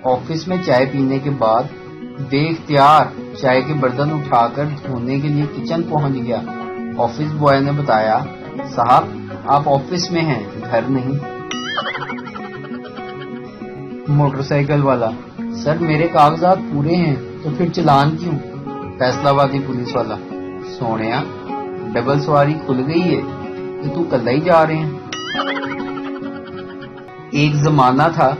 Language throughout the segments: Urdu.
آفس میں چائے پینے کے بعد بے اختیار چائے کے برتن اٹھا کر دھونے کے لیے کچن پہنچ گیا۔ آفس بوائے نے بتایا، صاحب آپ آفس میں ہیں، گھر نہیں۔ موٹر سائیکل والا، سر میرے کاغذات پورے ہیں تو پھر چلان کیوں؟ فیصلہ آبادی پولیس والا، سونیا ڈبل سواری کھل گئی ہے کہ تو کل ہی جا رہے ہیں۔ ایک زمانہ تھا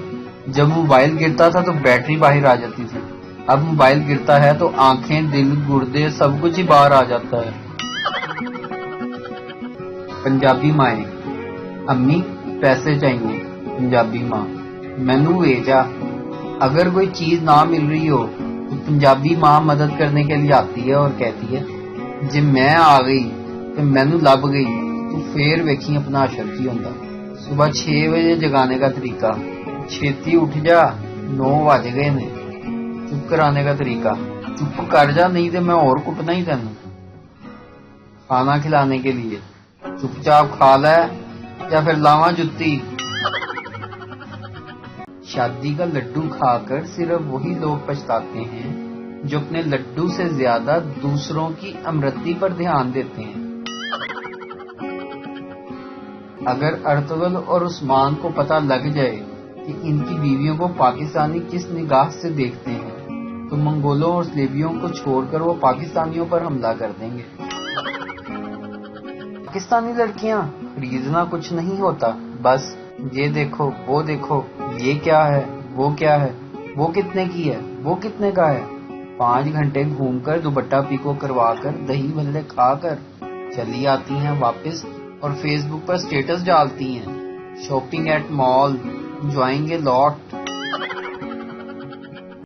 جب موبائل گرتا تھا تو بیٹری باہر آ جاتی تھی، اب موبائل گرتا ہے تو آنکھیں، دل، گردے سب کچھ ہی باہر آ جاتا ہے۔ پنجابی مائیں، امی پیسے چاہیے۔ پنجابی ماں، مینو بھیجا۔ اگر کوئی چیز نہ مل رہی ہو تو پنجابی ماں مدد کرنے کے لیے آتی ہے اور کہتی ہے، جب میں آ گئی تو مینو لب گئی تو پھر ویکھی اپنا اشر کی ہوندا۔ صبح 6 بجے جگانے کا طریقہ، چھیتی اٹھ جا 9 بج گئے نے۔ چپ کرانے کا طریقہ، چپ کر جا نہیں تو میں اور کٹنا ہی تینوں۔ کھانا کھلانے کے لیے، چپ چاپ کھا لے یا پھر لاواں جتی۔ شادی کا لڈو کھا کر صرف وہی لوگ پچھتاتے ہیں جو اپنے لڈو سے زیادہ دوسروں کی امرتی پر دھیان دیتے ہیں۔ اگر ارطغرل اور عثمان کو پتہ لگ جائے کہ ان کی بیویوں کو پاکستانی کس نگاہ سے دیکھتے ہیں تو منگولوں اور صلیبیوں کو چھوڑ کر وہ پاکستانیوں پر حملہ کر دیں گے۔ پاکستانی لڑکیاں خریدنا کچھ نہیں ہوتا، بس یہ دیکھو وہ دیکھو، یہ کیا ہے وہ کیا ہے، وہ کتنے کی ہے وہ کتنے کا ہے۔ 5 گھنٹے گھوم کر دوپٹہ پیکو کروا کر دہی بھلے کھا کر چلی آتی ہیں واپس اور فیس بک پر سٹیٹس ڈالتی ہیں، shopping at mall, enjoying a lot.